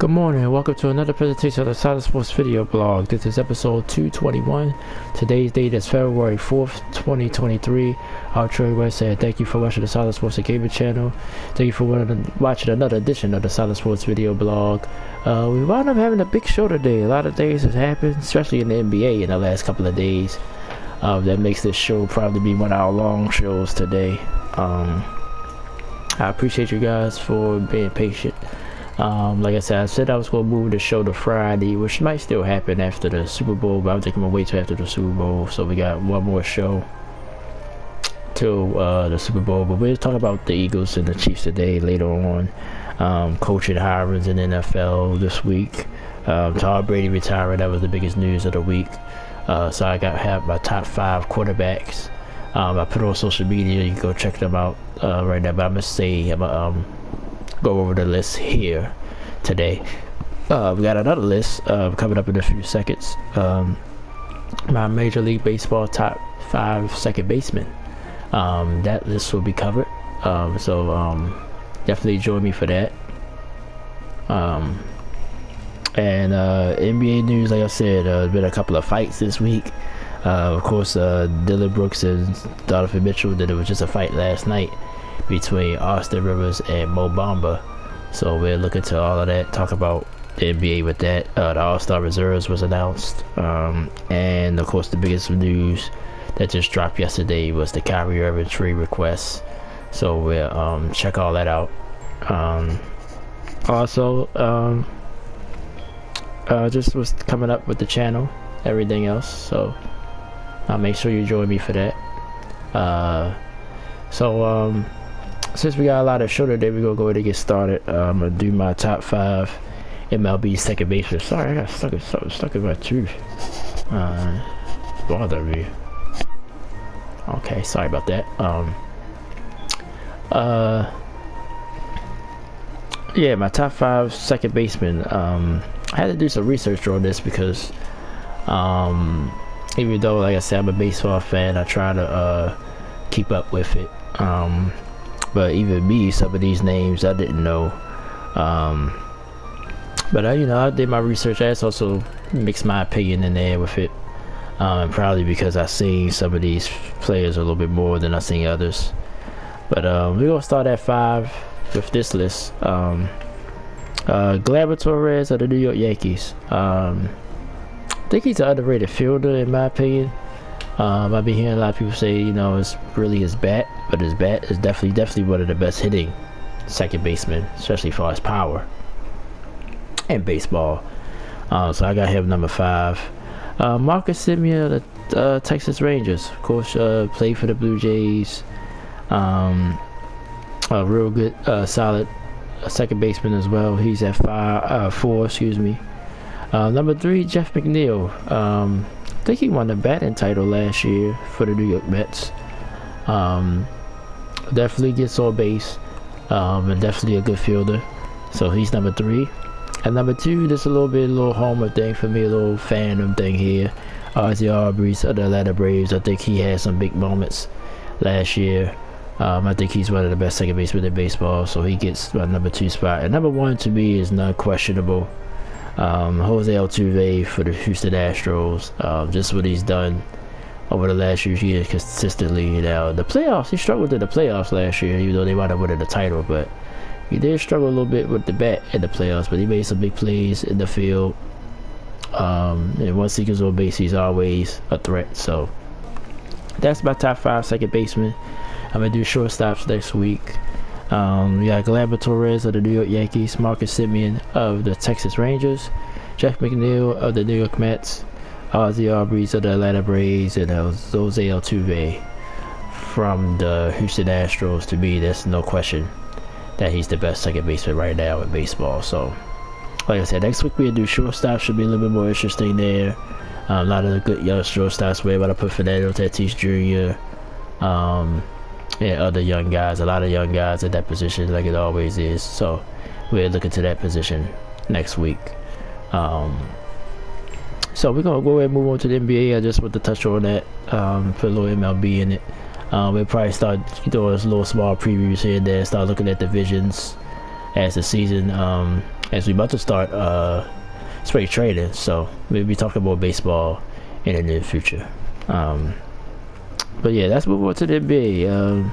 Good morning, welcome to another presentation of the Solid Sports video blog. This is episode 221. Today's date is February 4th, 2023. I'll truly want to say thank you for watching the Solid Sports and Gaming channel. Thank you for watching another edition of the Solid Sports video blog. We wound up having a big show today. A lot of things has happened, especially in the NBA in the last couple of days. That makes this show probably be one of our long shows today. I appreciate you guys for being patient. Like I said I was going to move the show to Friday, which might still happen after the Super Bowl, but I'm thinking I'm going to wait till after the Super Bowl. So we got one more show till the Super Bowl, but we'll talk about the Eagles and the Chiefs today later on. Coaching hirings in the NFL this week. Tom Brady retiring, that was the biggest news of the week. So I have my top 5 quarterbacks. I put on social media, you can go check them out right now, but I'm going to say I'm going go over the list here today. We got another list coming up in a few seconds. My Major League Baseball top 5 second basemen. That list will be covered. So definitely join me for that. And NBA news, like I said, there's been a couple of fights this week. Of course, Dylan Brooks and Donovan Mitchell. Then it was just a fight last night between Austin Rivers and Mo Bamba. So we're looking to all of that, talk about the NBA with that. The All-Star Reserves was announced, and of course the biggest news that just dropped yesterday was the Kyrie Irving trade request. So we'll check all that out. Also just was coming up with the channel, everything else, so make sure you join me for that. Since we got a lot of show today, we're gonna go ahead and get started. I'm gonna do my top 5 MLB second baseman. Sorry, I got something stuck in my tooth. Bother me. Okay, sorry about that. Yeah, my top 5 second baseman. I had to do some research on this because even though, like I said, I'm a baseball fan, I try to keep up with it. But even me, some of these names I didn't know. But I did my research. I also mixed my opinion in there with it. Probably because I seen some of these players a little bit more than I seen others. But we're gonna start at 5 with this list. Gleyber Torres of the New York Yankees. I think he's an underrated fielder in my opinion. I've been hearing a lot of people say, it's really his bat, but his bat is definitely one of the best hitting second basemen, especially for his power and baseball. So I got him number 5. Marcus Semien of the Texas Rangers, of course, played for the Blue Jays. A real good, solid second baseman as well. He's at 4. Excuse me. Number 3, Jeff McNeil. I think he won the batting title last year for the New York Mets. Definitely gets on base, and definitely a good fielder. So he's number 3. And number 2, just a little homer thing for me, a little fandom thing here. Ozzie Albies of the Atlanta Braves. I think he had some big moments last year. I think he's one of the best second basemen in baseball, so he gets my number 2 spot. And number 1 to me is non-questionable. Jose Altuve for the Houston Astros. Just what he's done over the last few years consistently. The playoffs, he struggled in the playoffs last year, even though they might have won the title, but he did struggle a little bit with the bat in the playoffs, but he made some big plays in the field. And once he gets on base, he's always a threat. So that's my top 5 second baseman. I'm gonna do shortstops next week. We got Gleyber Torres of the New York Yankees, Marcus Semien of the Texas Rangers, Jeff McNeil of the New York Mets, Ozzie Albies of the Atlanta Braves, and Jose Altuve from the Houston Astros. To me, there's no question that he's the best second baseman right now in baseball. So, like I said, next week we'll do shortstops. Should be a little bit more interesting there. A lot of the good young shortstops. We're about to put Fernando Tatis Jr. And other young guys, a lot of young guys at that position, like it always is. So we're looking to that position next week. So we're gonna go ahead and move on to the NBA. I just want to touch on that, put a little MLB in it. We'll probably start doing a little small previews here and there, start looking at divisions, as the season, as we about to start spring training. So we'll be talking about baseball in the near future. But yeah, let's move on to the NBA.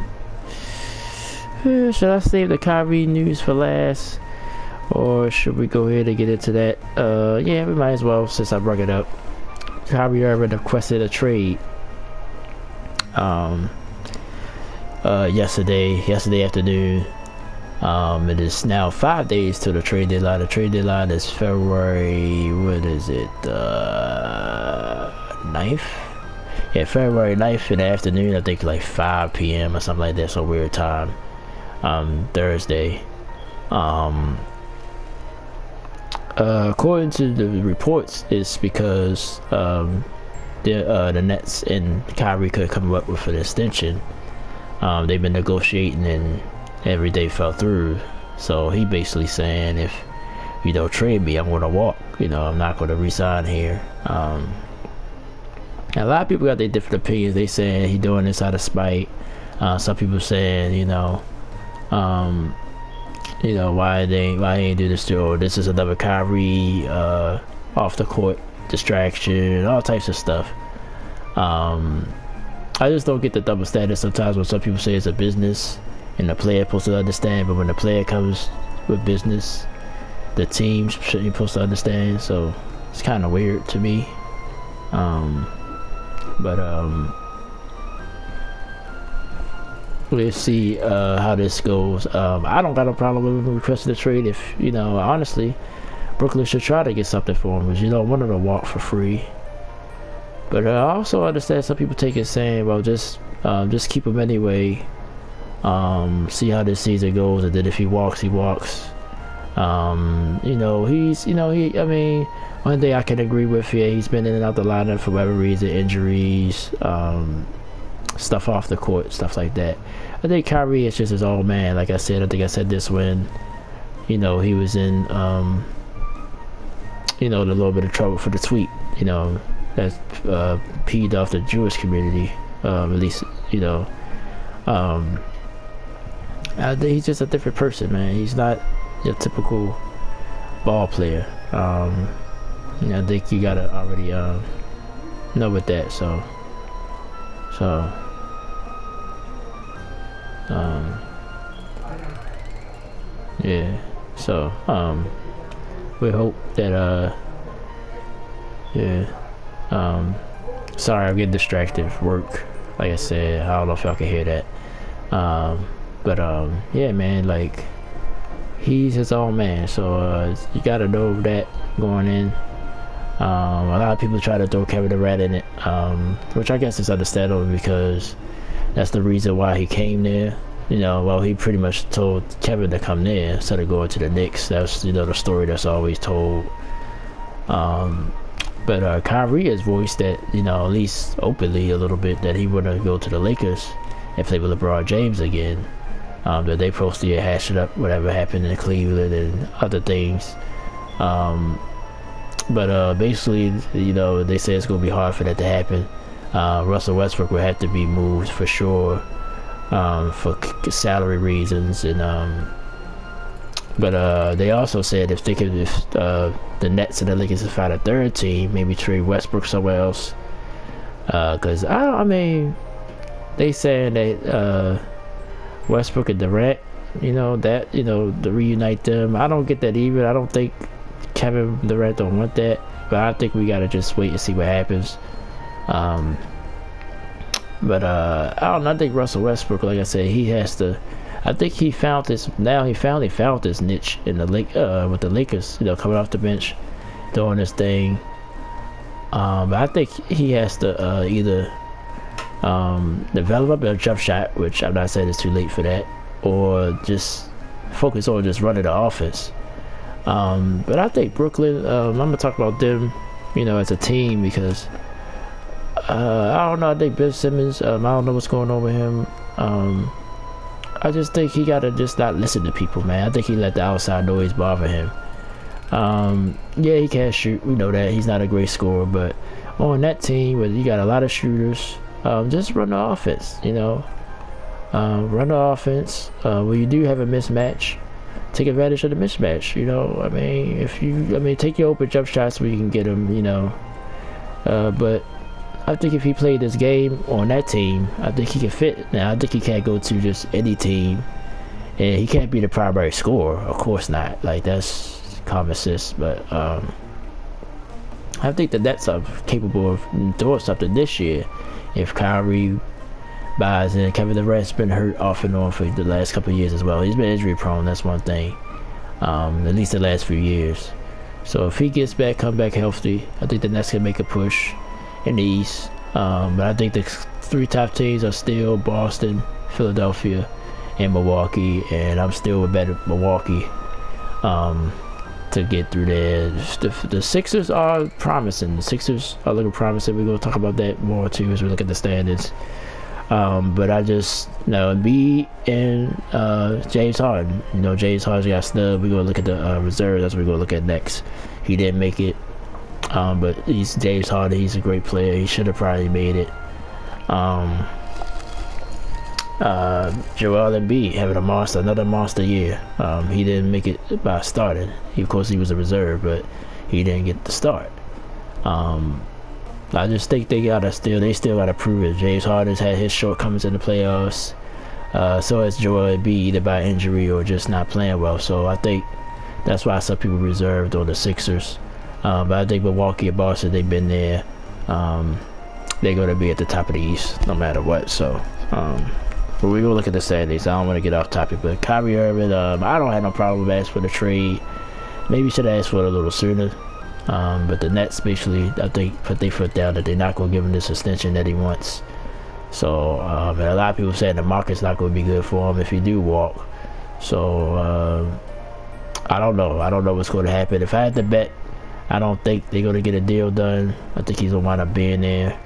Should I save the Kyrie news for last, or should we go ahead and get into that? Yeah, we might as well, since I brought it up. Kyrie Irving requested a trade yesterday afternoon. It is now 5 days to the trade deadline. The trade deadline is February, what is it, 9th? Yeah, February 9th in the afternoon, I think like 5 p.m. or something like that, so weird time. Thursday. According to the reports, it's because the Nets and Kyrie could come up with an extension. They've been negotiating and every day fell through. So he basically saying, if you don't trade me, I'm going to walk. I'm not going to resign here. A lot of people got their different opinions. They saying he doing this out of spite. Some people saying, why they ain't do this to, or this is another Kyrie off the court distraction, all types of stuff. I just don't get the double standard sometimes when some people say it's a business and the player supposed to understand, but when the player comes with business, the team shouldn't be supposed to understand. So it's kind of weird to me. We'll see how this goes. I don't got a problem with him requesting a trade. If honestly, Brooklyn should try to get something for him, because you don't want him to walk for free. But I also understand some people take it saying, well, just keep him anyway. See how this season goes, and then if he walks, he walks. I mean, one day I can agree with, yeah, he's been in and out the lineup for whatever reason, injuries, stuff off the court, stuff like that. I think Kyrie is just his old man. Like I said, I think I said this when, he was in, the little bit of trouble for the tweet, that peed off the Jewish community, at least, I think he's just a different person, man. He's not your typical ball player. I think you gotta already know with that. So yeah. So we hope that sorry, I'm getting distracted. Work, like I said. I don't know if y'all can hear that. Yeah, man, like, he's his own man, so you gotta know that going in. A lot of people try to throw Kevin Durant in it, which I guess is understandable, because that's the reason why he came there. He pretty much told Kevin to come there instead of going to the Knicks. That's the story that's always told. But Kyrie has voiced that, at least openly a little bit, that he want to go to the Lakers and play with LeBron James again. That they supposed to hash it up, whatever happened in Cleveland and other things. Basically, they say it's going to be hard for that to happen. Russell Westbrook will have to be moved for sure, for salary reasons. And they also said if the Nets and the Lakers could find a third team, maybe trade Westbrook somewhere else. Because they saying that Westbrook and Durant, to reunite them. I don't get that either. I don't think Kevin Durant don't want that, but I think we gotta just wait and see what happens. I don't know. I think Russell Westbrook, like I said, he has to. I think he found this. Now he finally found this niche in the with the Lakers. Coming off the bench, doing this thing. But I think he has to either develop a jump shot, which I'm not saying it's too late for that, or just focus on just running the offense. But I think Brooklyn, I'm gonna talk about them, as a team, because I don't know. I think Ben Simmons, I don't know what's going on with him. I just think he gotta just not listen to people, man. I think he let the outside noise bother him. Yeah, he can't shoot. We know that he's not a great scorer, but on that team where you got a lot of shooters, just run the offense. Run the offense. When you do have a mismatch, take advantage of the mismatch. You know, I mean, take your open jump shots where you can get them. You know, but I think if he played this game on that team, I think he can fit. Now, I think he can't go to just any team, and he can't be the primary scorer. Of course not. Like, that's common sense. But I think the Nets are capable of doing something this year. If Kyrie buys in, Kevin Durant's been hurt off and on for the last couple of years as well. He's been injury prone. That's one thing. At least the last few years. So if he gets back, come back healthy, I think the Nets can make a push in the East. But I think the 3 top teams are still Boston, Philadelphia, and Milwaukee, and I'm still with better Milwaukee to get through there. The Sixers are promising. The Sixers are looking promising. We're going to talk about that more too as we look at the standings. But I just, Embiid and James Harden. You know, James Harden got snubbed. We're going to look at the reserve. That's what we're going to look at next. He didn't make it. But he's James Harden. He's a great player. He should have probably made it. Joel Embiid having another monster year. He didn't make it by starting. Of course, he was a reserve, but he didn't get the start. I just think they still gotta prove it. James Harden's had his shortcomings in the playoffs. So has Joel Embiid, either by injury or just not playing well. So I think that's why some people reserved on the Sixers. But I think Milwaukee and Boston, they've been there. They're going to be at the top of the East no matter what. So, but we're going to look at the standings. I don't want to get off topic. But Kyrie Irving, I don't have no problem with asking for the trade. Maybe should have asked for it a little sooner. But the Nets basically, I think, put their foot down that they're not going to give him this extension that he wants. So, and a lot of people saying the market's not going to be good for him if he do walk. So, I don't know. I don't know what's going to happen. If I had to bet, I don't think they're going to get a deal done. I think he's going to wind up being there.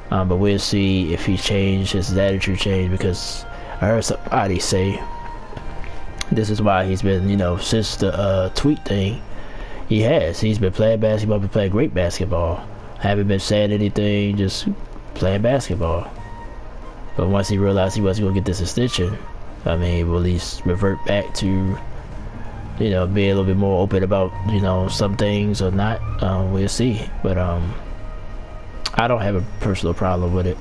But we'll see if he changed, his attitude changed, because I heard somebody say this is why he's been, since the tweet thing, he's been playing basketball, been playing great basketball. Haven't been saying anything, just playing basketball. But once he realized he wasn't going to get this extension, I mean, will he revert back to be a little bit more open about, some things or not? We'll see. But I don't have a personal problem with it.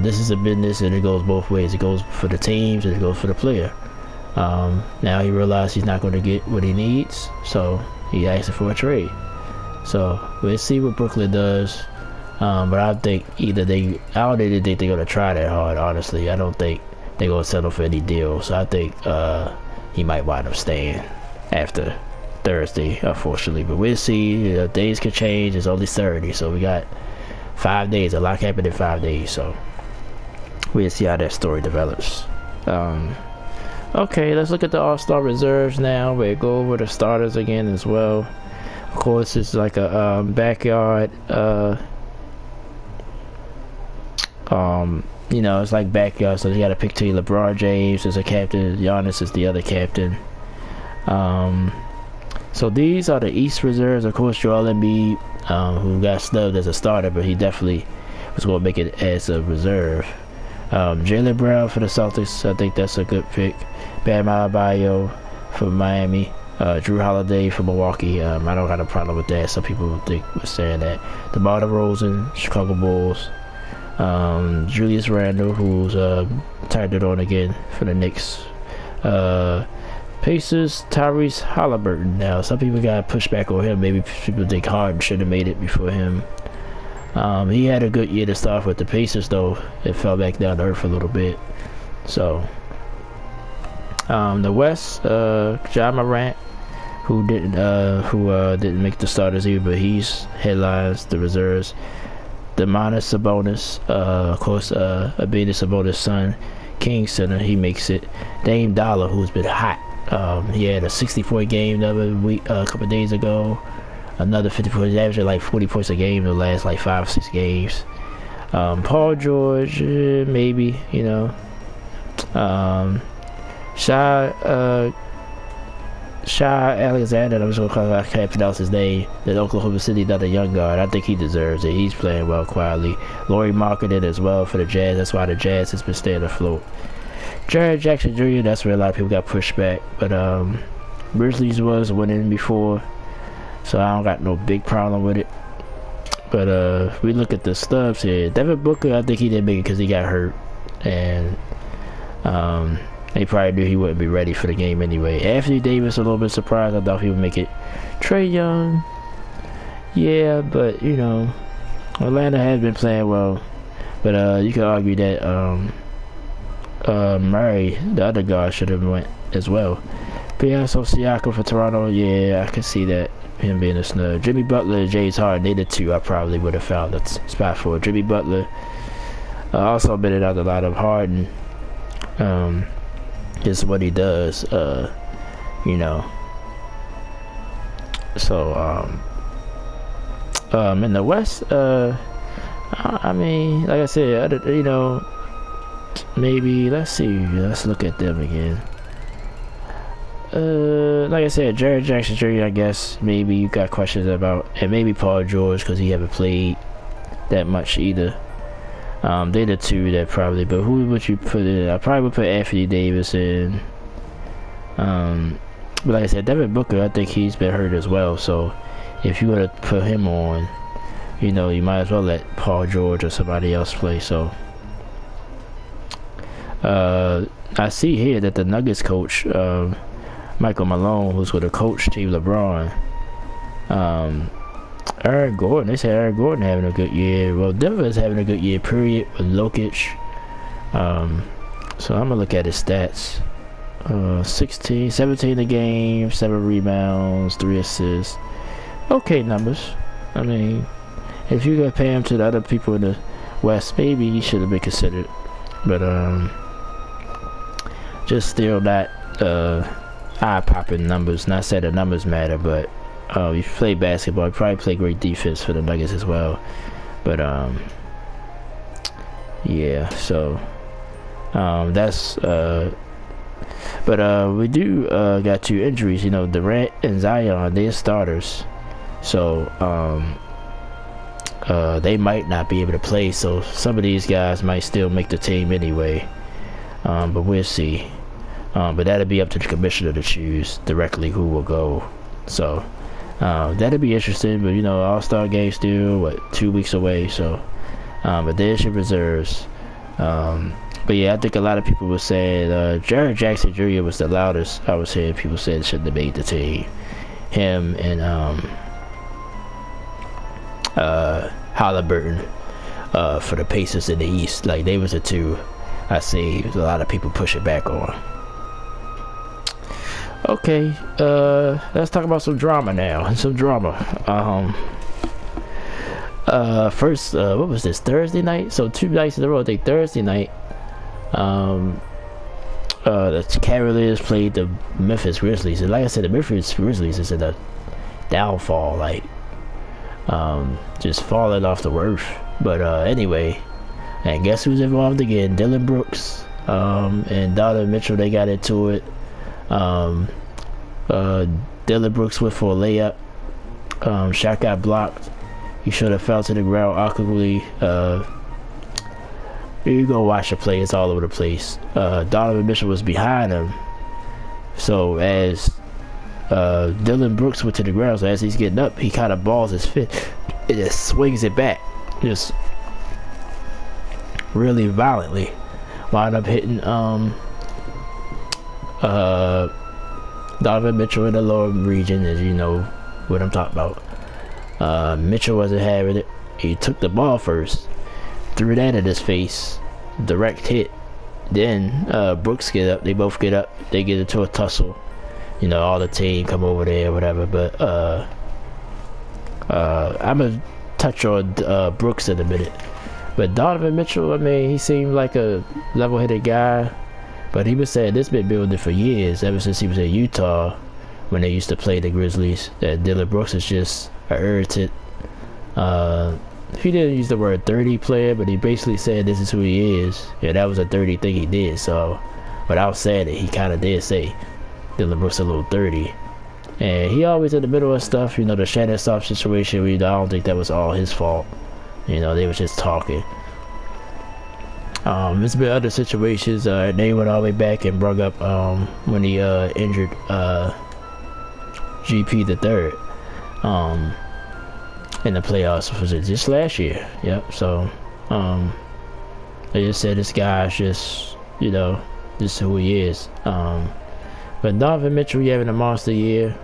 This is a business and it goes both ways. It goes for the teams and it goes for the player. Now he realized he's not going to get what he needs, so he asked for a trade. So we'll see what Brooklyn does. But I think I don't even think they're going to try that hard, honestly. I don't think they're going to settle for any deal. So I think he might wind up staying after Thursday, unfortunately. But we'll see. Days could change. It's only 30, so we got 5 days. A lot happened in 5 days, so we'll see how that story develops. Okay, let's look at the All-Star reserves now. We'll go over the starters again as well. Of course, it's like a backyard. It's like backyard, so you got to pick between LeBron James as a captain, Giannis is the other captain. So these are the East reserves. Of course, Joel Embiid, who got snubbed as a starter, but he definitely was going to make it as a reserve. Jaylen Brown for the Celtics, I think that's a good pick. Bam Adebayo for Miami. Drew Holiday for Milwaukee. I don't have a problem with that. Some people were saying that. DeMar DeRozan, Chicago Bulls. Julius Randle, who's turned it on again for the Knicks. Pacers, Tyrese Halliburton. Now, some people got pushback on him. Maybe people think Harden should have made it before him. He had a good year to start with the Pacers, though. It fell back down to earth a little bit. So, the West, Ja Morant, who didn't make the starters either, but he's headlines the reserves. Domantas Sabonis, of course, being Sabonis' son, King Center, he makes it. Dame Dollar, who's been hot. He had a 64 game the other week, a couple days ago. Another 50 points, averaging like 40 points a game in the last like 5 or 6 games. Paul George, maybe, Shai Alexander, I'm just gonna call him, I can't pronounce his name. The Oklahoma City, another young guard. I think he deserves it. He's playing well quietly. Lauri Markkanen as well for the Jazz. That's why the Jazz has been staying afloat. Jaren Jackson Jr., that's where a lot of people got pushed back. But Grizzlies was winning before, so I don't got no big problem with it. But we look at the stubs here. Devin Booker, I think he didn't make it because he got hurt, and they probably knew he wouldn't be ready for the game anyway. Anthony Davis, a little bit surprised. I thought he would make it. Trae Young, yeah, but you know, Atlanta has been playing well. But you could argue that Murray, the other guy, should have went as well. But yeah, so Siakam for Toronto, yeah, I can see that, him being a snub. Jimmy Butler and James Harden, they the two I probably would have found a spot for. Jimmy Butler, also been out a lot of Harden. Is what he does, you know. So in the West, I mean, like I said, you know, maybe let's look at them again. Like I said, Jared Jackson Jr., I guess maybe you got questions about, and maybe Paul George because he haven't played that much either. They the two that probably, but who would you put in? I probably would put Anthony Davis in. But like I said, Devin Booker, I think he's been hurt as well. So if you were to put him on, you know, you might as well let Paul George or somebody else play. So I see here that the Nuggets coach, Michael Malone, who's with the coach Team LeBron, Aaron Gordon, they say Aaron Gordon having a good year. Well, Denver is having a good year, period, with Jokic. So I'm gonna look at his stats. 17 a game, 7 rebounds, 3 assists. Okay numbers. I mean, if you compare him to the other people in the West, maybe he should have been considered. But just still not eye-popping numbers. Not saying the numbers matter, but if you play basketball, you probably play great defense for the Nuggets as well. But yeah, so that's but we do got 2 injuries. You know, Durant and Zion, they're starters, so they might not be able to play. So some of these guys might still make the team anyway, but we'll see. But that'll be up to the commissioner to choose directly who will go. So that'll be interesting. But you know, All-Star game still 2 weeks away. So but there's your reserves. But yeah, I think a lot of people were saying Jared Jackson Jr. was the loudest. I was hearing people saying shouldn't have made the team. Him and Halliburton for the Pacers in the East. Like, they was the two I see a lot of people pushing back on. Okay, let's talk about some drama now. Some drama. First, what was this, Thursday night? So 2 nights in a row. I think Thursday night, the Cavaliers played the Memphis Grizzlies, and like I said, the Memphis Grizzlies is in a downfall, like just falling off the roof. But anyway, and guess who's involved again? Dylan Brooks and Donovan Mitchell. They got into it. Dylan Brooks went for a layup. Shot got blocked. He should have fell to the ground awkwardly. You go watch the play, it's all over the place. Donovan Mitchell was behind him, so as Dylan Brooks went to the ground, so as he's getting up, he kind of balls his fist. It just swings it back, just really violently. Wound up hitting Donovan Mitchell in the lower region, as you know what I'm talking about. Mitchell wasn't having it. He took the ball first, threw that in his face, direct hit. Then Brooks get up. They both get up. They get into a tussle. You know, all the team come over there or whatever. But I'm gonna touch on Brooks in a minute. But Donovan Mitchell, I mean, he seemed like a level-headed guy. But he was saying this been building for years, ever since he was in Utah when they used to play the Grizzlies. That Dylan Brooks is just an irritant. He didn't use the word 30 player, but he basically said this is who he is. Yeah, that was a 30 thing he did. So, without saying it, he kind of did say Dylan Brooks a little 30. And he always in the middle of stuff. You know, the Shannon Sharpe situation, I don't think that was all his fault. You know, they was just talking. There's been other situations. They went all the way back and brought up when he injured GP the third in the playoffs. Was it just last year? Yep. So they just said this guy's just, this is who he is. But Donovan Mitchell, having a monster year.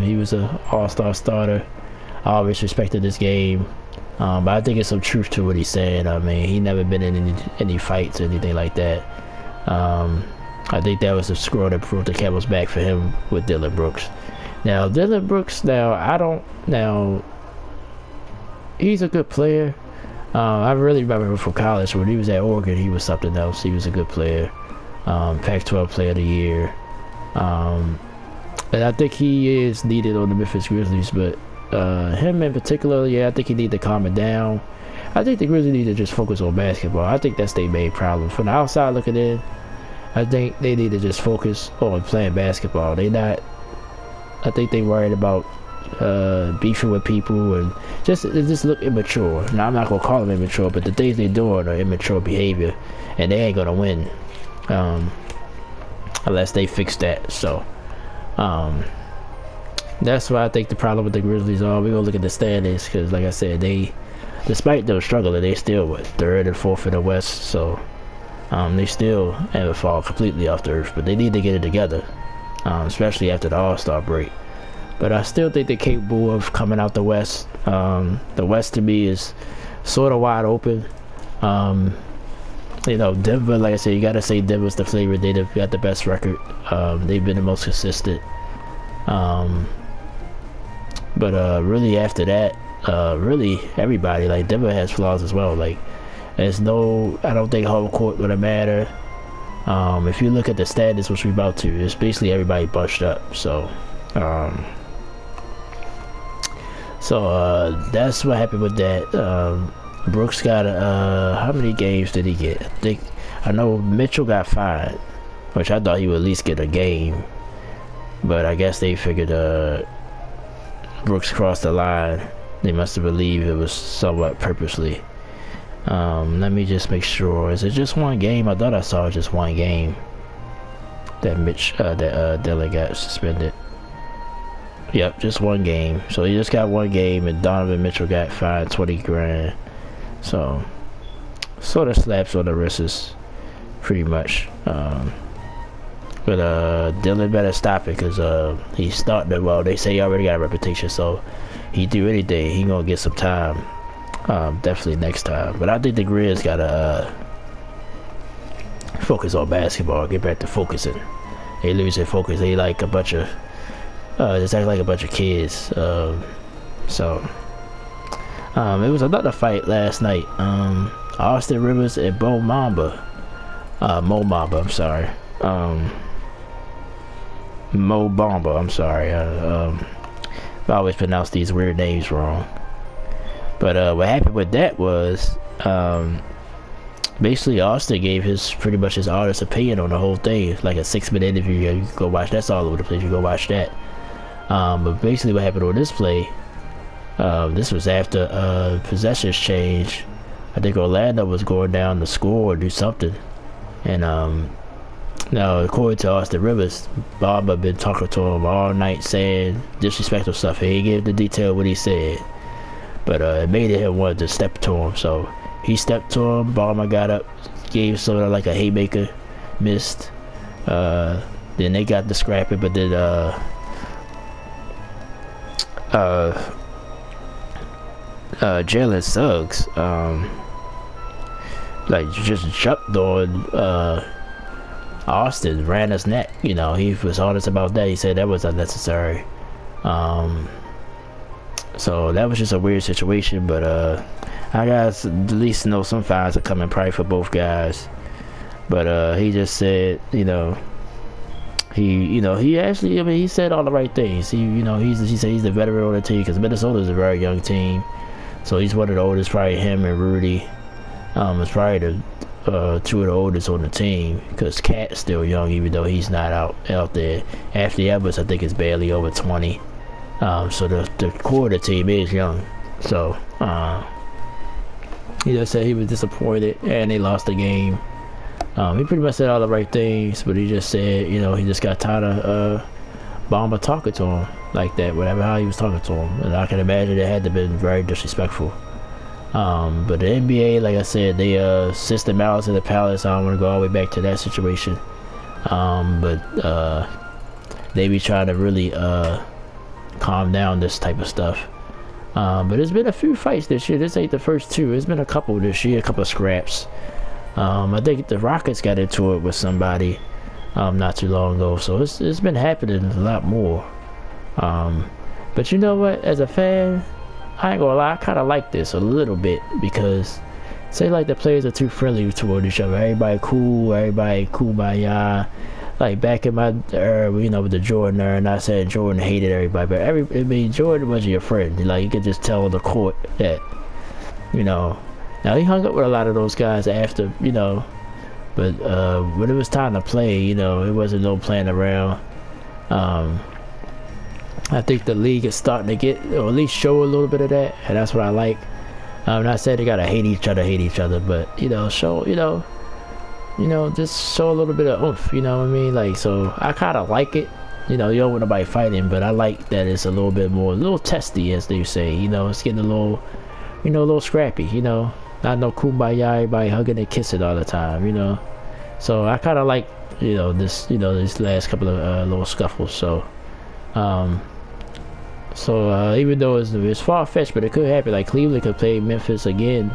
He was an all-star starter. I always respected this game. But I think it's some truth to what he's saying. I mean, he never been in any fights or anything like that. I think that was the screw that broke the camel's back for him with Dylan Brooks. Now, Dylan Brooks, he's a good player. I really remember him from college. When he was at Oregon, he was something else. He was a good player. Pac-12 Player of the Year. And I think he is needed on the Memphis Grizzlies, but him in particular, I think he need to calm it down. I think the Grizzlies need to just focus on basketball. I think that's their main problem. From the outside looking in, I think they need to just focus on playing basketball. I think they worried about beefing with people and just look immature. Now, I'm not gonna call them immature, but the things they're doing are immature behavior, and they ain't gonna win unless they fix that. So that's why I think the problem with the Grizzlies are. We're gonna look at the standings, because like I said, despite them struggling, they still third and fourth in the West. So they still haven't fallen completely off the earth, but they need to get it together, especially after the All-Star break. But I still think they're capable of coming out the West. The West to me is sort of wide open. Denver, like I said, you gotta say Denver's the flavor. They've got the best record. They've been the most consistent. But really after that, really everybody, like Denver has flaws as well. Like I don't think home court gonna matter. If you look at the standings, which we about to, it's basically everybody bunched up. So that's what happened with that. Brooks got how many games did he get? I know Mitchell got fined, which I thought he would at least get a game, but I guess they figured Brooks crossed the line. They must have believed it was somewhat purposely. Let me just make sure. Is it just one game? I thought I saw just one game that Dylan got suspended. Yep, just one game. So he just got one game, and Donovan Mitchell got fined $20,000. So sort of slaps on the wrists, pretty much. But Dylan better stop it, because he's starting to, well, they say he already got a reputation, so he do anything, he gonna get some time. Definitely next time. But I think the Grizz gotta focus on basketball, get back to focusing. They lose their focus. They like a bunch of just act like a bunch of kids. It was another fight last night. Austin Rivers and Mo Bamba, I'm sorry. Mo Bamba, I'm sorry. I always pronounce these weird names wrong. But what happened with that was basically Austin gave pretty much his honest opinion on the whole thing. Like a 6-minute interview. You can go watch. That's all over the place. You go watch that. But basically what happened on this play, this was after possessions change. I think Orlando was going down to score or do something. And now, according to Austin Rivers, Bob had been talking to him all night saying disrespectful stuff. He gave the detail what he said, but it made him want to step to him. So he stepped to him. Ballmer got up, gave sort of like a haymaker, missed. Then they got the scrapping, but then Jalen Suggs like just jumped on Austin, ran his neck. He was honest about that. He said that was unnecessary. So that was just a weird situation, but I guess at least know some fines are coming probably for both guys. But he just said, he actually, he said all the right things. He said he's the veteran on the team, because Minnesota is a very young team. So he's one of the oldest, probably him and Rudy. It's probably the two of the oldest on the team, because Cat's still young, even though he's not out there. Anthony Edwards, I think, is barely over 20. So the core of the team is young. So he just said he was disappointed and they lost the game. He pretty much said all the right things, but he just said, he just got tired of Bamba talking to him. like that, whatever how he was talking to him, and I can imagine it had to have been very disrespectful. But the NBA, like I said, they sent them out to the Palace. I don't want to go all the way back to that situation, but they be trying to really calm down this type of stuff. But there's been a few fights this year. This ain't the first two. There's been a couple this year, a couple of scraps. I think the Rockets got into it with somebody not too long ago, so it's been happening a lot more. But you know what, as a fan, I ain't gonna lie, I kind of like this a little bit, because say like the players are too friendly toward each other, everybody cool by y'all. Like back in my era, you know, with the Jordan era, and I said Jordan hated everybody, but Jordan wasn't your friend. Like, you could just tell the court that, you know. Now he hung up with a lot of those guys after, you know, but when it was time to play, you know, it wasn't no playing around. I think the league is starting to get, or at least show a little bit of that, and that's what I like. I'm not saying they gotta hate each other, but you know, show, you know, just show a little bit of oomph, you know what I mean? Like, so I kind of like it. You know, you don't want nobody fighting, but I like that it's a little bit more, a little testy, as they say. You know, it's getting a little, you know, a little scrappy, you know. Not no kumbaya, everybody hugging and kissing all the time, you know. So I kind of like, you know, this last couple of little scuffles. So, even though it's far-fetched, but it could happen. Like, Cleveland could play Memphis again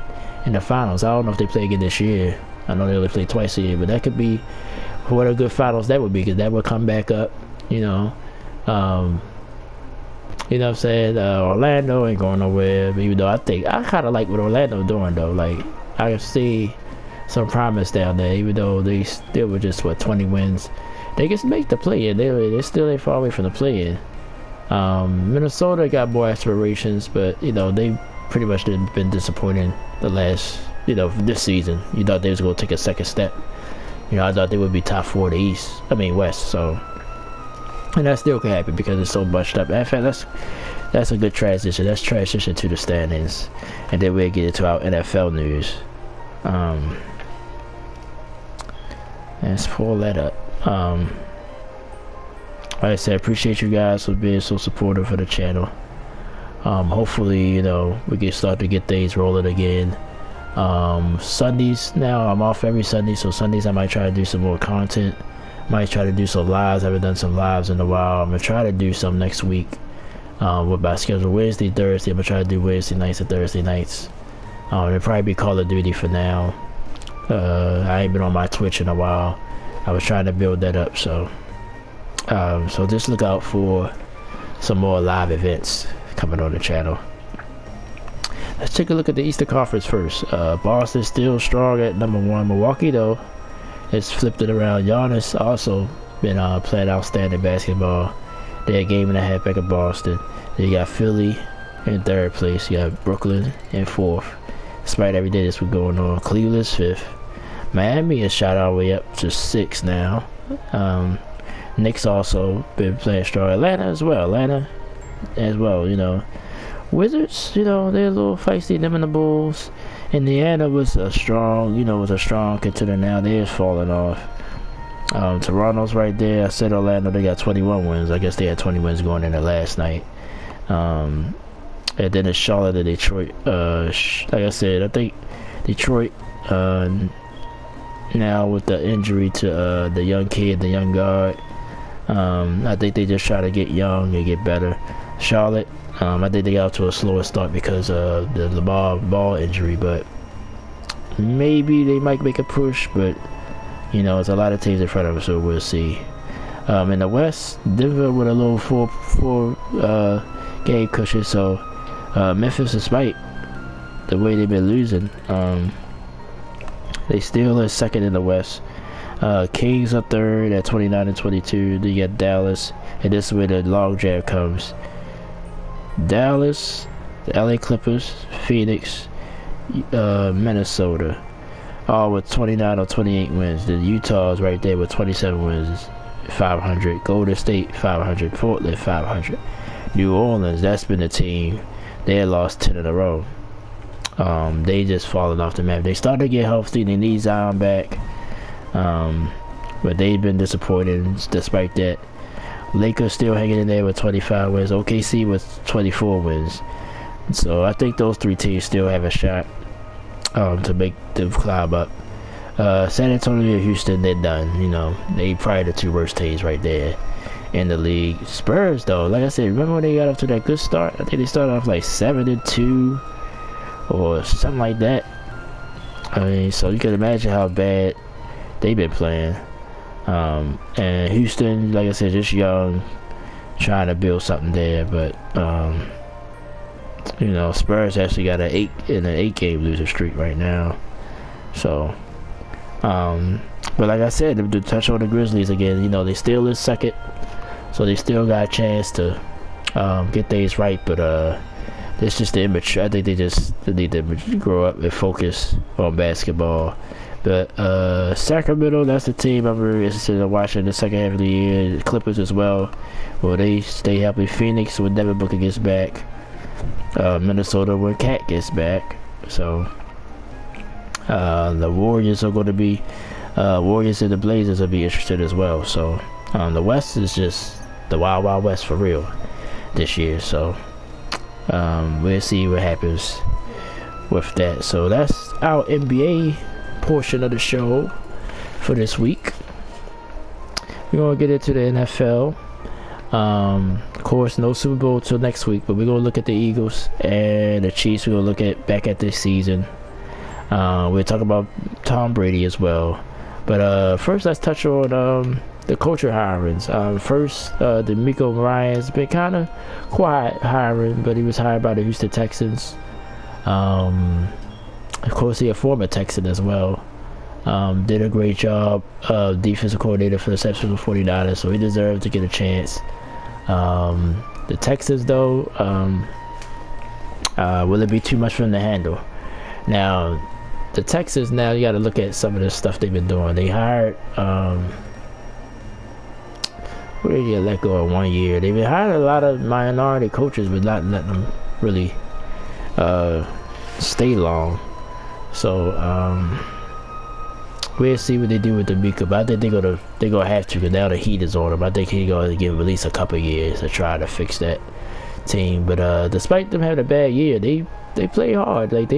in the finals. I don't know if they play again this year. I know they only play twice a year, but that could be what a good finals that would be, because that would come back up, you know. You know what I'm saying? Orlando ain't going nowhere, even though I kind of like what Orlando doing, though. Like, I can see some promise down there, even though they still were just, 20 wins. They can make the play-in. They still ain't far away from the play-in. Minnesota got more aspirations, but, you know, they pretty much been disappointing the last, you know, this season. You thought they was going to take a second step. You know, I thought they would be top 4 of the West, so. And that still can happen because it's so bunched up. In fact, that's a good transition. Let's transition to the standings, and then we'll get into our NFL news. Let's pull that up. Like I said, appreciate you guys for being so supportive of the channel. Hopefully, you know, we can start to get things rolling again. Sundays now, I'm off every Sunday, so Sundays I might try to do some more content. Might try to do some lives. I haven't done some lives in a while. I'm gonna try to do some next week. With my schedule Wednesday, Thursday. I'm gonna try to do Wednesday nights and Thursday nights. It'll probably be Call of Duty for now. I ain't been on my Twitch in a while. I was trying to build that up, so just look out for some more live events coming on the channel. Let's take a look at the Eastern Conference first. Boston's still strong at number 1. Milwaukee, though, has flipped it around. Giannis also been playing outstanding basketball. They're a game and a half back at Boston. Then you got Philly in 3rd place. You got Brooklyn in 4th. Despite every day this was going on, Cleveland's 5th. Miami is shot all the way up to 6th now. Knicks also been playing strong. Atlanta as well, you know. Wizards, you know, they're a little feisty, them and the Bulls. Indiana was a strong contender. Now they're falling off. Toronto's right there. I said Orlando, they got 21 wins. I guess they had 20 wins going into last night. And then it's Charlotte and Detroit. Like I said, I think Detroit now with the injury to the young kid, the young guard. I think they just try to get young and get better. Charlotte, I think they got to a slower start because of the ball injury, but maybe they might make a push, but you know, it's a lot of teams in front of us, so we'll see. In the West, Denver with a little four game cushion, so Memphis, despite the way they've been losing, they still are 2nd in the West. Kings are 3rd at 29 and 22. Then you got Dallas, and this is where the log jam comes. Dallas, the LA Clippers, Phoenix, Minnesota, all with 29 or 28 wins. The Utah's right there with 27 wins, 500. Golden State 500. Portland 500. New Orleans, that's been the team. They had lost 10 in a row. They just fallen off the map. They started to get healthy. They need Zion back, but they've been disappointed despite that. Lakers still hanging in there with 25 wins. OKC with 24 wins. So I think those 3 teams still have a shot to make them climb up. San Antonio and Houston, they're done. You know, they probably the 2 worst teams right there in the league. Spurs, though, like I said, remember when they got up to that good start? I think they started off like 7-2 or something like that. I mean, so you can imagine how bad they've been playing. And Houston, like I said, just young, trying to build something there. But you know, Spurs actually got an 8-game losing streak right now. So, but like I said, to touch on the Grizzlies again, you know, they still is second, so they still got a chance to get things right. But it's just the immature. I think they need to grow up and focus on basketball. But Sacramento, that's the team I'm very interested in watching the second half of the year. The Clippers as well. Will they stay healthy? Phoenix when Devin Booker gets back. Minnesota when Cat gets back. So the Warriors are going to be Warriors and the Blazers will be interested as well. So the West is just the Wild Wild West for real this year. So we'll see what happens with that. So that's our NBA portion of the show for this week. We're gonna get into the NFL. Of course, no Super Bowl till next week, but we're gonna look at the Eagles and the Chiefs. We're gonna look at back at this season. We'll talk about Tom Brady as well. But first, let's touch on the coaching hirings. First, D'Amico Ryan's been kind of quiet hiring, but he was hired by the Houston Texans. Of course, he's a former Texan as well. Did a great job, defensive coordinator for the San Francisco 49ers, so he deserves to get a chance. The Texans, though, will it be too much for him to handle? Now, the Texans, now you got to look at some of the stuff they've been doing. They hired, who did they let go in 1 year? They've been hiring a lot of minority coaches, but not letting them really stay long. So we'll see what they do with D'Amico, but I think they're gonna have to, because now the heat is on them. I think he's gonna give at least a couple years to try to fix that team. But despite them having a bad year, they play hard. Like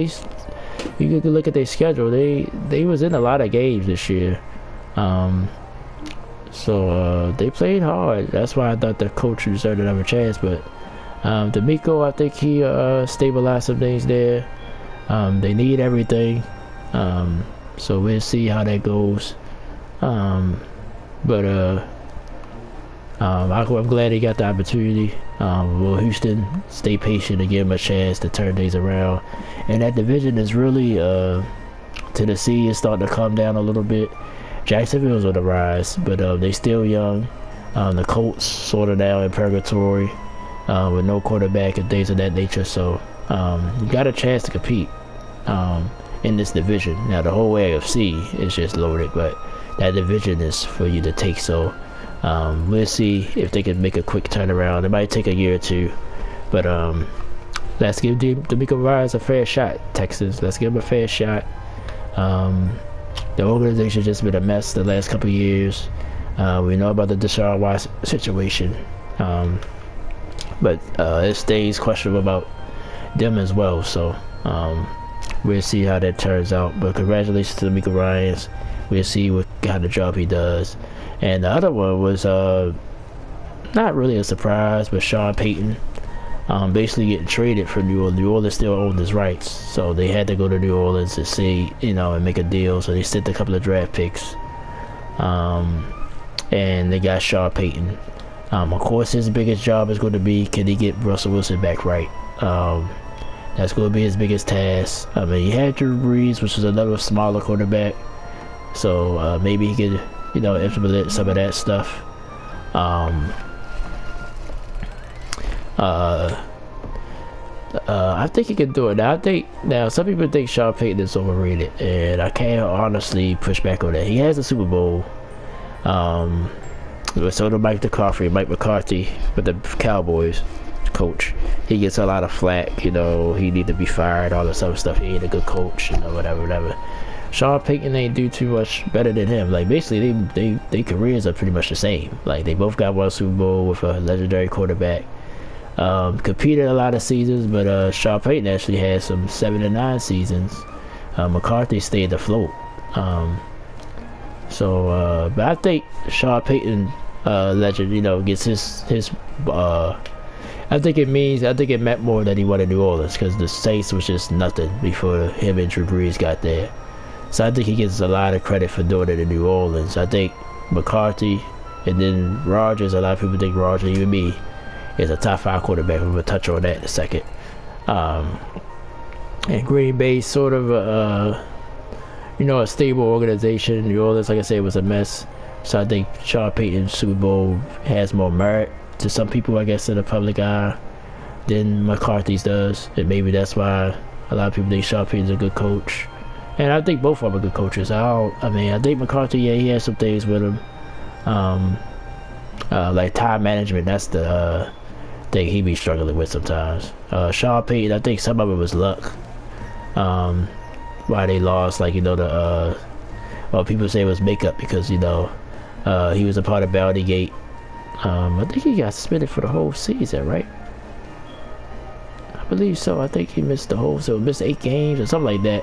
you can look at their schedule. They was in a lot of games this year. So they played hard. That's why I thought the coach deserved another chance. But D'Amico, I think he stabilized some things there. They need everything. So we'll see how that goes. But I'm glad he got the opportunity. Will Houston stay patient and give him a chance to turn things around? And that division is really Tennessee is starting to calm down a little bit. Jacksonville's on the rise, but they still young. The Colts sort of now in purgatory with no quarterback and things of that nature. So you got a chance to compete in this division. Now the whole AFC is just loaded, but that division is for you to take. So we'll see if they can make a quick turnaround. It might take a year or two, but let's give D'Amico Ryan's a fair shot. Texans, let's give him a fair shot. The organization just been a mess the last couple of years. We know about the Deshaun Watson situation, but it stays questionable about them as well. So we'll see how that turns out. But congratulations to D'Amico Ryan. We'll see what kind of job he does. And the other one was not really a surprise, but Sean Payton basically getting traded from New Orleans. New Orleans still owned his rights, so they had to go to New Orleans to see, and make a deal. So they sent a couple of draft picks, and they got Sean Payton. Of course, his biggest job is going to be, can he get Russell Wilson back right? That's going to be his biggest task. I mean, he had Drew Brees, which is another smaller quarterback, so maybe he could, implement some of that stuff. I think he can do it. Now some people think Sean Payton is overrated, and I can't honestly push back on that. He has a Super Bowl. So do Mike McCarthy, with the Cowboys coach. He gets a lot of flack, he need to be fired, all this other stuff. He ain't a good coach, whatever. Sean Payton ain't do too much better than him. Like basically, they careers are pretty much the same. Like they both got one Super Bowl with a legendary quarterback. Competed a lot of seasons, but Sean Payton actually had some 7 and 9 seasons. McCarthy stayed afloat. But I think Sean Payton, legend, gets his. I think it meant more that he wanted New Orleans because the Saints was just nothing before him and Drew Brees got there. So I think he gets a lot of credit for doing it in New Orleans. I think McCarthy and then Rodgers. A lot of people think Rodgers, even me, is a top 5 quarterback. We'll touch on that in a second. And Green Bay sort of a stable organization. New Orleans, like I said, was a mess. So I think Sean Payton's Super Bowl has more merit to some people, I guess, in the public eye than McCarthy's does. And maybe that's why a lot of people think Sean Payton's a good coach. And I think both of them are good coaches. I think McCarthy, he has some things with him. Like time management, that's the thing he be struggling with sometimes. Sean Payton, I think some of it was luck. Why they lost, people say it was makeup because, he was a part of Bounty Gate. I think he got suspended for the whole season, right? I believe so. I think he missed missed 8 games or something like that.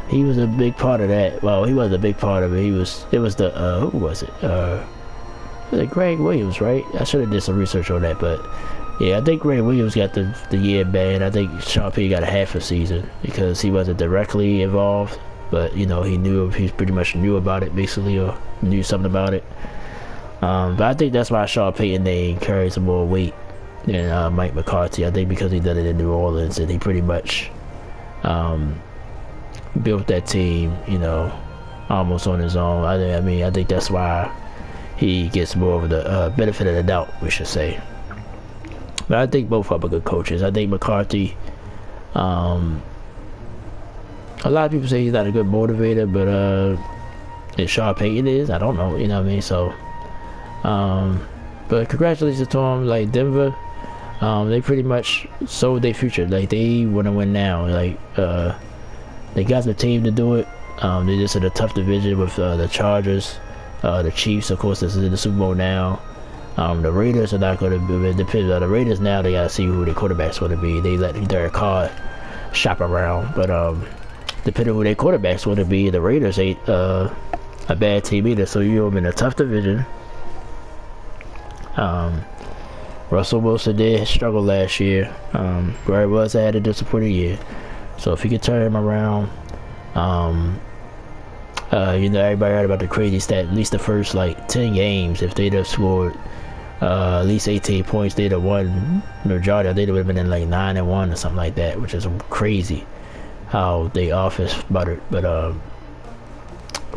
He was a big part of that. Well, he wasn't a big part of it. Who was it? Was it Greg Williams, right? I should have did some research on that, but yeah, I think Greg Williams got the year banned. I think Sean Payton got a half a season because he wasn't directly involved, but he pretty much knew about it basically, or knew something about it. But I think that's why Sean Payton name carries some more weight than Mike McCarthy. I think because he did it in New Orleans and he pretty much built that team, almost on his own. I think that's why he gets more of the benefit of the doubt, we should say. But I think both of them are good coaches. I think McCarthy, a lot of people say he's not a good motivator, but if Sean Payton is, I don't know, So, but congratulations to him. Like Denver, they pretty much sold their future. Like they want to win now. They got the team to do it. They just in a tough division with the Chargers, the Chiefs. Of course, this is in the Super Bowl now. The Raiders are not going to be. It depends on the Raiders now. They got to see who their quarterback's going to be. They let Derek Carr shop around, but depending on who their quarterback's going to be, the Raiders ain't a bad team either. So you're in a tough division. Russell Wilson did struggle last year. Where it was, I had a disappointing year. So if he could turn him around, everybody heard about the crazy stat. At least the first 10 games, if they'd have scored at least 18 points, they'd have won majority. They'd have been in 9-1 or something like that, which is crazy how they offense buttered. But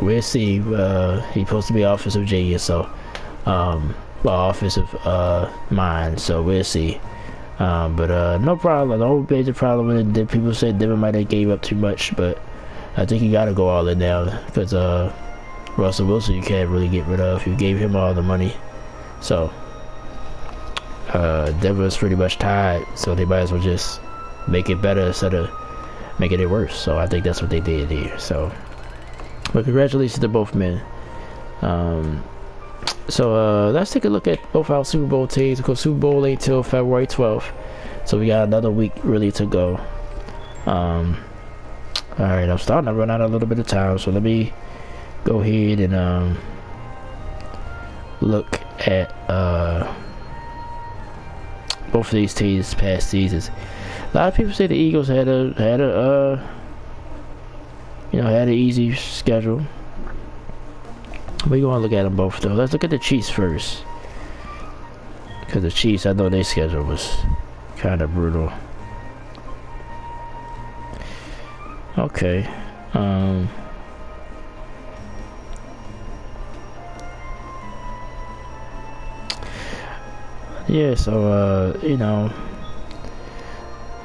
we'll see. He's supposed to be offensive genius, so offensive mind. So we'll see. But no problem. The whole major problem with it, people said Denver might have gave up too much, but I think you got to go all in now because Russell Wilson you can't really get rid of. You gave him all the money, so Denver's pretty much tied. So they might as well just make it better instead of making it worse. So I think that's what they did here. So, but congratulations to both men. So let's take a look at both our Super Bowl teams. Of course, Super Bowl ain't till February 12th, so we got another week really to go. Alright, I'm starting to run out a little bit of time, so let me go ahead and look at both of these teams' past seasons. A lot of people say the Eagles had an easy schedule. We're going to look at them both, though. Let's look at the Chiefs first. Because the Chiefs, I know their schedule was kind of brutal. Okay. Yeah, so,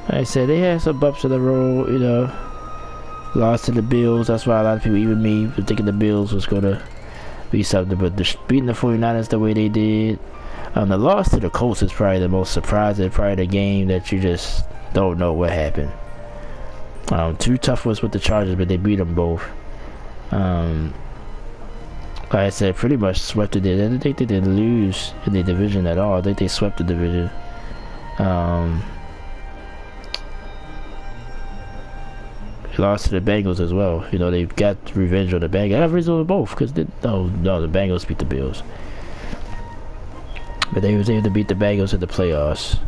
like I said, they had some bumps in the road, lost to the Bills. That's why a lot of people, even me, were thinking the Bills was going to be something, but beating the 49ers the way they did. The loss to the Colts is probably the most surprising, probably the game that you just don't know what happened. Two tough ones with the Chargers, but they beat them both. Like I said, pretty much swept it. I didn't think they didn't lose in the division at all. I think they swept the division. Lost to the Bengals as well. You know, they got revenge on the Bengals. I got revenge on both because the Bengals beat the Bills, but they was able to beat the Bengals in the playoffs.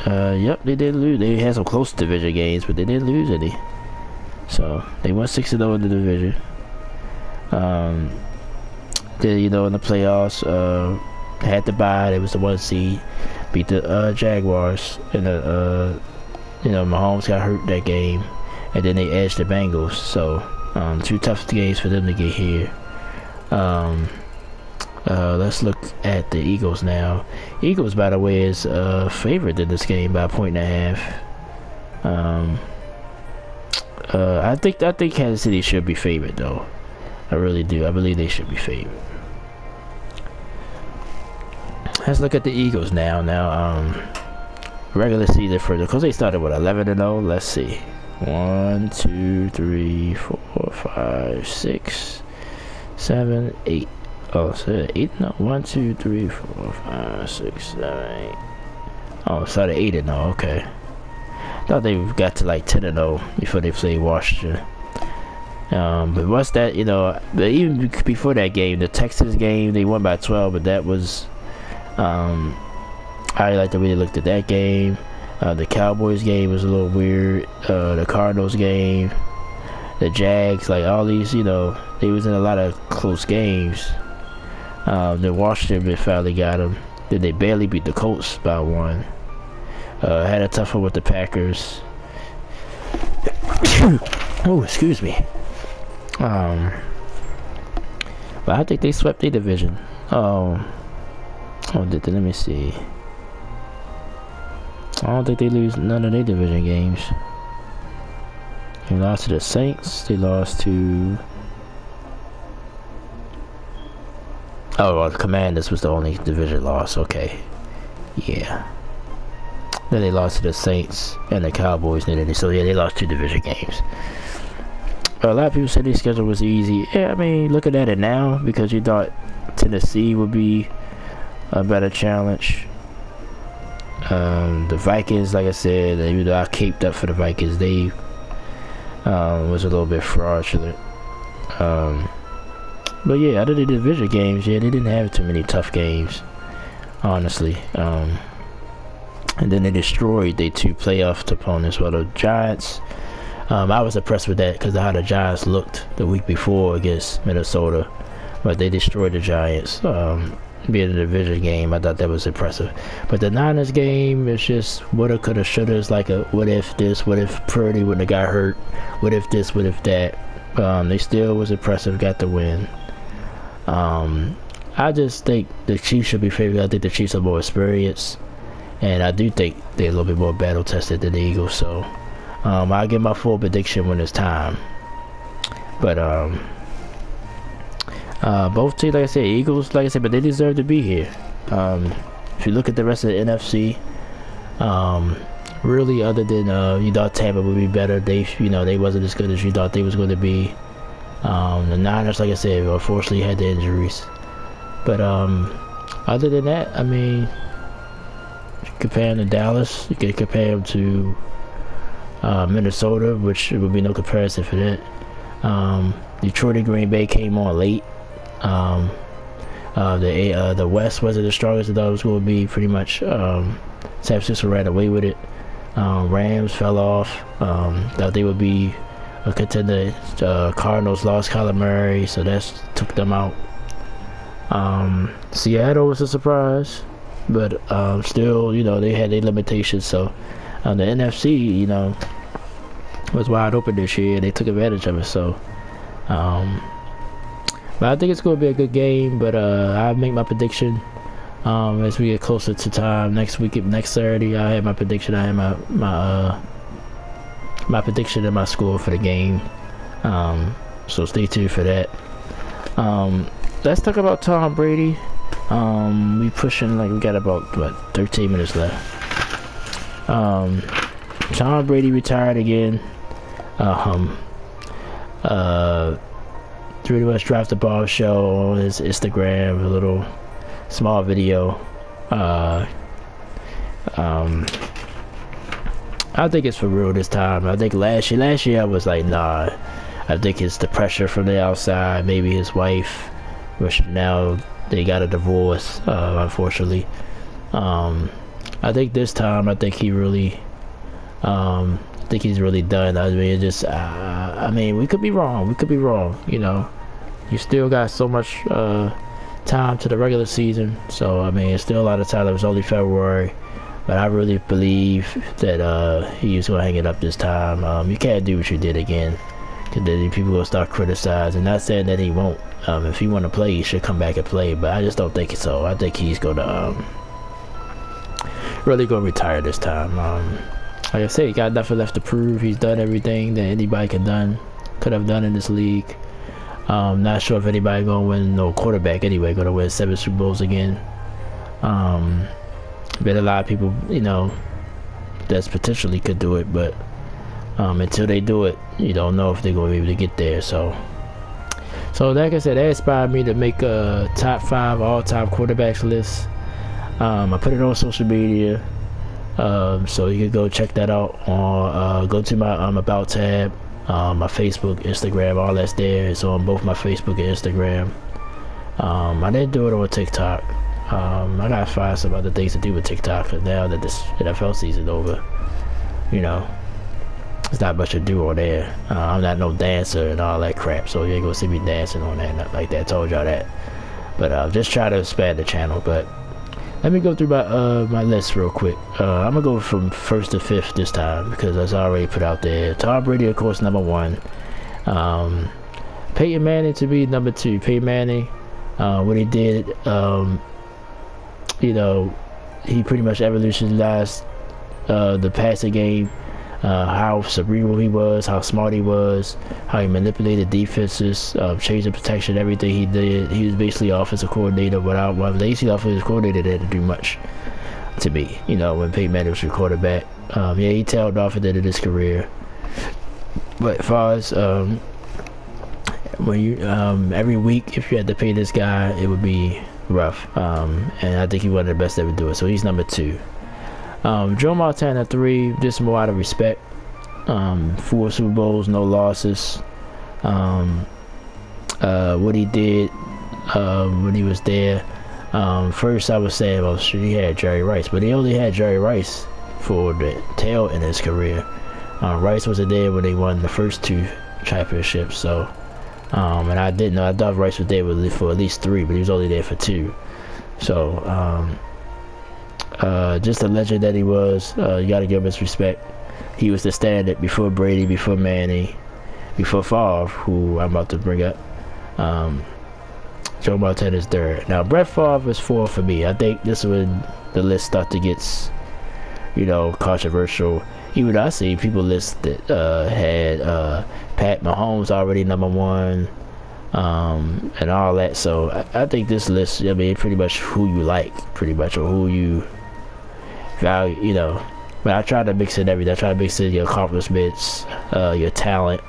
Yep, they did lose. They had some close division games, but they didn't lose any. So they won 6-0 in the division. Then, you know, in the playoffs, had to bye. It was the 1 seed, beat the Jaguars, and you know, Mahomes got hurt that game, and then they edged the Bengals. So 2 tough games for them to get here. Let's look at the Eagles now. Eagles, by the way, is favored in this game by 1.5. I think Kansas City should be favored though. I really do. I believe they should be favored. Let's look at the Eagles now. Regular season for them, because they started with 11-0. Let's see. 1, 2, 3, 4, 5, 6, 7, 8. Oh, so 8? No, 1, 2, 3, 4, 5, 6, 7, 8. Oh, started 8-0. Okay. Thought they got to like 10-0 before they played Washington. But once that, you know, even before that game, the Texas game, they won by 12, but that was, I like to really looked at that game. The Cowboys game was a little weird. The Cardinals game, the Jags, like all these, you know, they was in a lot of close games. Then Washington finally got them. Then they barely beat the Colts by 1. Had a tough one with the Packers. Oh, excuse me. But I think they swept the division. Let me see. I don't think they lose none of their division games. They lost to the Saints. They lost to... Oh, well, the Commanders was the only division loss. Okay. Yeah. Then they lost to the Saints and the Cowboys. So, yeah, they lost 2 division games. A lot of people said their schedule was easy. Yeah, I mean, looking at it now, because you thought Tennessee would be a better challenge. The Vikings, like I said, even though I caped up for the Vikings, they was a little bit fraudulent. But yeah, out of the division games, yeah, they didn't have too many tough games, honestly. And then they destroyed their 2 playoff opponents. Well, the Giants, I was impressed with that because of how the Giants looked the week before against Minnesota, but they destroyed the Giants. Being a division game, I thought that was impressive. But the Niners game is just woulda, coulda, shoulda. It's like a what if this, what if Purdy wouldn't have got hurt, what if this, what if that. They still was impressive, got the win. I just think the Chiefs should be favored. I think the Chiefs are more experienced, and I do think they're a little bit more battle tested than the Eagles. So I'll give my full prediction when it's time. But both teams, like I said, Eagles, like I said, but they deserve to be here. If you look at the rest of the NFC, really, other than you thought Tampa would be better, they wasn't as good as you thought they was going to be. The Niners, like I said, unfortunately had the injuries. But other than that, I mean, compare them to Dallas, you can compare them to Minnesota, which would be no comparison for that. Detroit and Green Bay came on late. The West wasn't as strong as I thought it was going to be. Pretty much, San Francisco ran away with it. Rams fell off. Thought they would be a contender. Cardinals lost Kyler Murray, so that took them out. Seattle was a surprise, but still, they had their limitations. So the NFC, was wide open this year. They took advantage of it. So, but I think it's going to be a good game. But I'll make my prediction as we get closer to time next week. Next Saturday, I have my prediction. I have my prediction and my score for the game. So stay tuned for that. Let's talk about Tom Brady. We pushing we got about 13 minutes left. Tom Brady retired again. pretty much dropped the ball show on his Instagram, a little small video. I think it's for real this time. I think last year I was like, nah. I think it's the pressure from the outside, maybe his wife, which now they got a divorce, unfortunately. I think this time, I think he's really done. I mean, we could be wrong. You know, you still got so much time to the regular season, so I mean, it's still a lot of time. It was only February. But I really believe that he's going to hang it up this time. You can't do what you did again, because then people will start criticizing. Not saying that he won't. If he want to play, he should come back and play. But I just don't think so. I think he's going to really going to retire this time. Like I said, he got nothing left to prove. He's done everything that anybody could have done in this league. Not sure if anybody going to win no quarterback anyway. Going to win 7 Super Bowls again. Been a lot of people, you know, that's potentially could do it, but until they do it, you don't know if they're going to be able to get there. So like I said, that inspired me to make a top 5 all-time quarterbacks list. I put it on social media, so you can go check that out. On go to my About tab, my Facebook, Instagram, all that's there. It's on both my Facebook and Instagram. I didn't do it on TikTok. I gotta find some other things to do with TikTok, because now that this NFL season over, you know, there's not much to do on there. I'm not no dancer and all that crap, so you ain't gonna see me dancing on there, nothing like that. I told y'all that. But just try to expand the channel. But let me go through my list real quick. I'm gonna go from 1st to 5th this time, because that's already put out there. Tom Brady, of course, number 1. Peyton Manning to be number 2. Peyton Manning, what he did, you know, he pretty much evolutionized the passing game, how cerebral he was, how smart he was, how he manipulated defenses, changed the protection, everything he did. He was basically offensive coordinator without one. They see offensive coordinator didn't do much to me, you know, when Peyton Manning was your quarterback. Yeah, he tailed off at the end of his career. But as far as when you every week, if you had to pay this guy, it would be rough. And I think he one of the best to ever do it. So he's number 2. Joe Montana 3, just more out of respect. 4 Super Bowls, no losses. What he did when he was there. First I was saying, well, sure, he had Jerry Rice, but he only had Jerry Rice for the tail in his career. Rice wasn't there when they won the first 2 championships. So and I didn't know. I thought Rice was there for at least 3, but he was only there for 2. So just a legend that he was. You got to give him his respect. He was the standard before Brady, before Manning, before Favre, who I'm about to bring up. Joe Montana is 3rd. Now Brett Favre is 4 for me. I think this is when the list starts to get, you know, controversial. Even I see people list that had Pat Mahomes already number 1, and all that. So I think this list, I mean, pretty much who you like, pretty much, or who you value, you know. But I try to mix in everything. I try to mix in your accomplishments, your talent,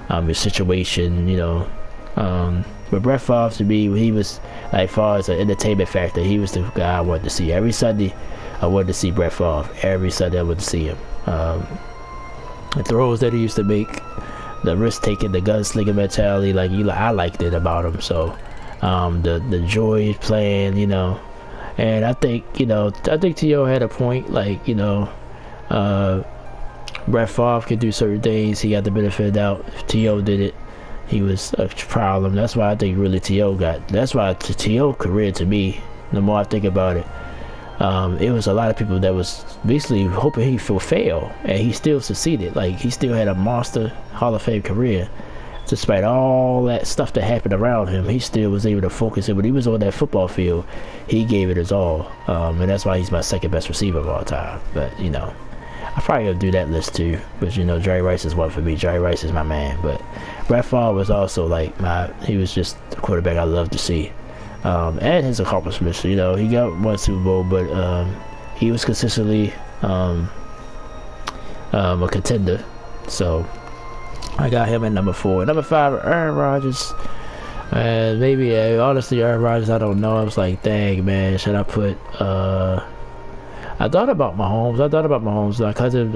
your situation, you know. But Brett Favre, to me, he was, like, far as an entertainment factor, he was the guy I wanted to see. Every Sunday, I wanted to see Brett Favre. Every Sunday, I wanted to see him. The throws that he used to make, the risk-taking, the gunslinging mentality, like, I liked it about him. So, the joy playing, you know. And I think, you know, T.O. had a point, like, you know, Brett Favre could do certain things. He got the benefit of the doubt. If T.O. did it, he was a problem. That's why I think really T.O. that's why the T.O. career, to me, the more I think about it, it was a lot of people that was basically hoping he would fail, and he still succeeded. Like, he still had a monster Hall of Fame career. Despite all that stuff that happened around him, he still was able to focus it. When he was on that football field, he gave it his all. And that's why he's my 2nd best receiver of all time. But, you know, I probably gonna do that list too. But, you know, Jerry Rice is one for me. Jerry Rice is my man. But Brett Favre was also like he was just the quarterback I love to see. And his accomplishments, you know, he got 1 Super Bowl, but he was consistently a contender. So I got him at number 4. Number 5, Aaron Rodgers. Maybe honestly, Aaron Rodgers, I don't know. I was like, dang man, should I put? I thought about Mahomes. My cousin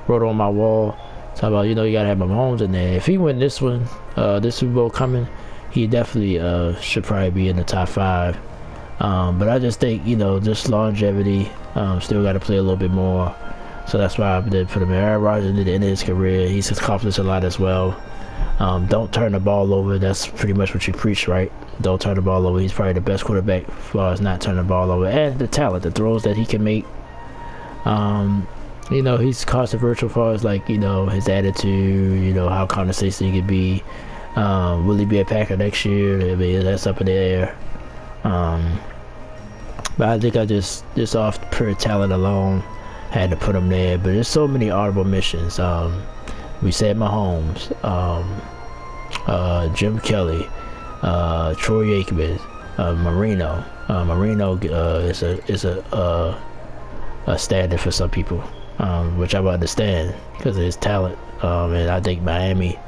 wrote on my wall, talking about, you gotta have Mahomes in there. If he win this one, this Super Bowl coming, he definitely should probably be in the top 5. But I just think, just longevity, still got to play a little bit more. So that's why I did put him in. Aaron Rodgers at the end of his career, he's accomplished a lot as well. Don't turn the ball over. That's pretty much what you preach, right? Don't turn the ball over. He's probably the best quarterback as far as not turning the ball over. And the talent, the throws that he can make. He's controversial as far as his attitude, how conversational he could be. Will he be a Packer next year? I mean, that's up in the air. But I think I just off pure talent alone had to put him there. But there's so many honorable mentions. We said Mahomes, Jim Kelly, Troy Aikman, Marino. Marino is a standard for some people, which I would understand because of his talent. And I think Miami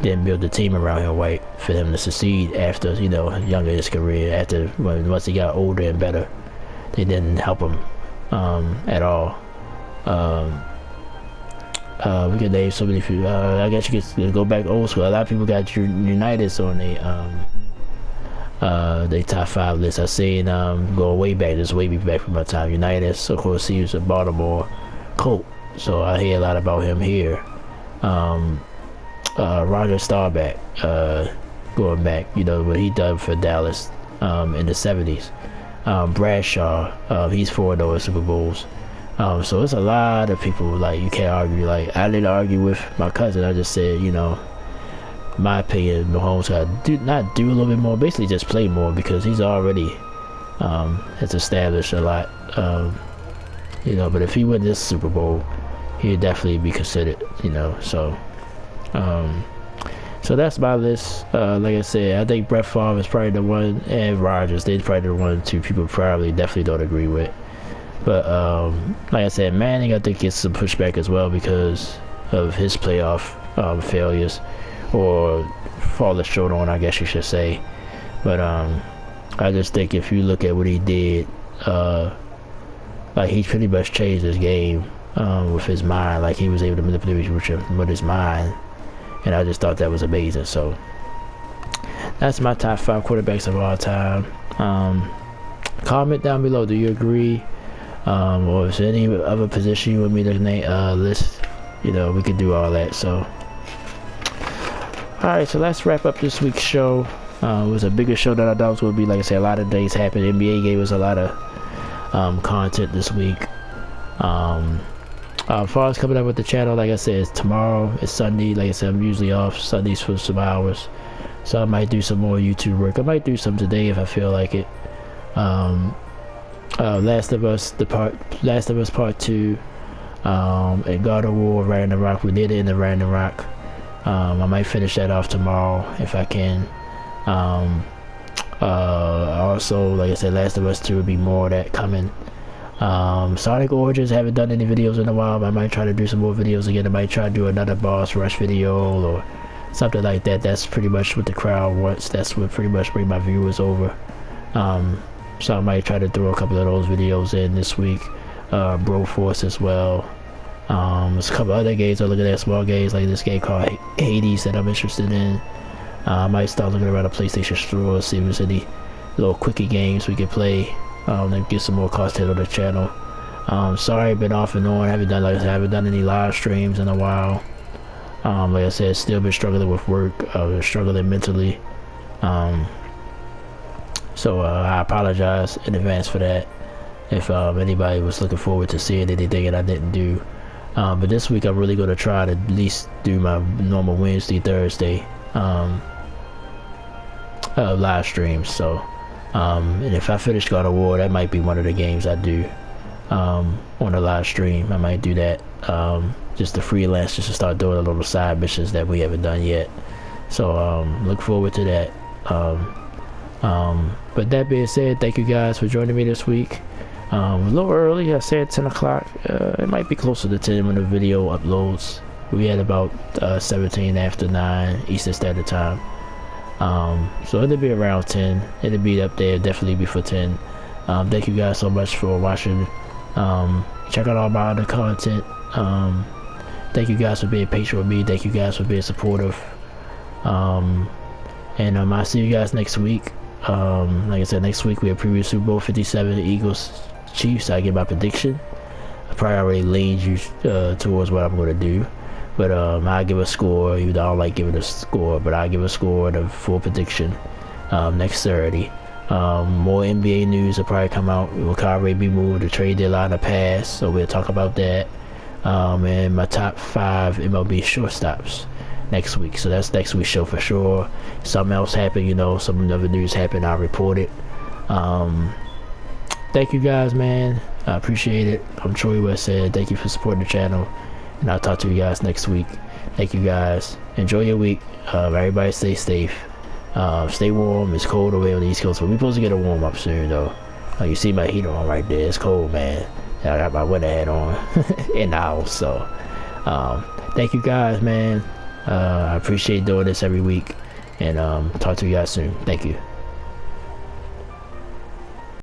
didn't build the team around him right for him to succeed after, younger in his career. Once he got older and better, they didn't help him at all. We can name so many people. I guess you could go back old school. A lot of people got Unitas on they top 5 list. I seen going way back from my time. Unitas, of course, he was a Baltimore Colt, so I hear a lot about him here. Roger Staubach, going back, what he done for Dallas in the 70s. Bradshaw, he's 4-0 Super Bowls. So it's a lot of people, you can't argue. I didn't argue with my cousin. I just said, my opinion, Mahomes got to do a little bit more, basically just play more, because he's already has established a lot. But if he win this Super Bowl, he'd definitely be considered, so that's my list. Like I said, I think Brett Favre is probably the one, and Rodgers, they're probably the one two people definitely don't agree with. But like I said, Manning, I think gets some pushback as well because of his playoff failures, or falling short on, I guess you should say. But I just think if you look at what he did, he pretty much changed his game with his mind. He was able to manipulate with his mind, and I just thought that was amazing. So that's my top 5 quarterbacks of all time. Comment down below, do you agree? Or is there any other position you want me to list? We could do all that. So alright, so let's wrap up this week's show. It was a bigger show than I thought it was going to be. Like I said, a lot of days happened. NBA gave us a lot of content this week. As far as coming up with the channel, like I said, it's tomorrow, it's Sunday. Like I said, I'm usually off Sundays for some hours, so I might do some more YouTube work. I might do some today if I feel like it. Last of Us Part 2, and God of War, Ragnarok. We did it in the Ragnarok. I might finish that off tomorrow if I can. Also, like I said, Last of Us 2 will be more of that coming. Sonic Origins, haven't done any videos in a while. I might try to do some more videos again. I might try to do another boss rush video or something like that. That's pretty much what the crowd wants. That's what pretty much bring my viewers over. So I might try to throw a couple of those videos in this week. Broforce as well. There's a couple other games I'm looking at, small games like this game called Hades that I'm interested in. I might start looking around the PlayStation Store, see if there's any little quickie games we can play, and get some more content on the channel. Sorry I've been off and on. I haven't done any live streams in a while. Like I said, still been struggling with work, struggling mentally. So I apologize in advance for that if anybody was looking forward to seeing anything and I didn't do. But this week I'm really going to try to at least do my normal Wednesday, Thursday live streams. So and if I finish God of War, that might be one of the games I do on a live stream. I might do that just to freelance, just to start doing a little side missions that we haven't done yet. So look forward to that. But that being said, thank you guys for joining me this week. A little early, I said 10 o'clock. It might be closer to 10 when the video uploads, We had about 17 after 9 Eastern Standard Time. So it'll be around 10. It'll be up there definitely before 10. Thank you guys so much for watching. Check out all my other content. Thank you guys for being patient with me. Thank you guys for being supportive. And I'll see you guys next week. Like I said, next week we'll preview Super Bowl 57, Eagles Chiefs. I get my prediction. I probably already leaned you towards what I'm going to do. But I'll give a score, even though I don't like giving a score, but I'll give a score and a full prediction next Saturday. More NBA news will probably come out. Will Kyrie be moved? The trade deadline to pass, so we'll talk about that. And my top 5 MLB shortstops next week. So that's next week's show for sure. Something else happened, some other news happened, I'll report it. Thank you guys, man. I appreciate it. I'm Troy West said. Thank you for supporting the channel. And I'll talk to you guys next week. Thank you guys. Enjoy your week. Everybody stay safe. Stay warm. It's cold away on the East Coast, but we're supposed to get a warm up soon though. You see my heater on right there. It's cold, man. I got my winter hat on in the house. So thank you guys, man. I appreciate doing this every week. And talk to you guys soon. Thank you.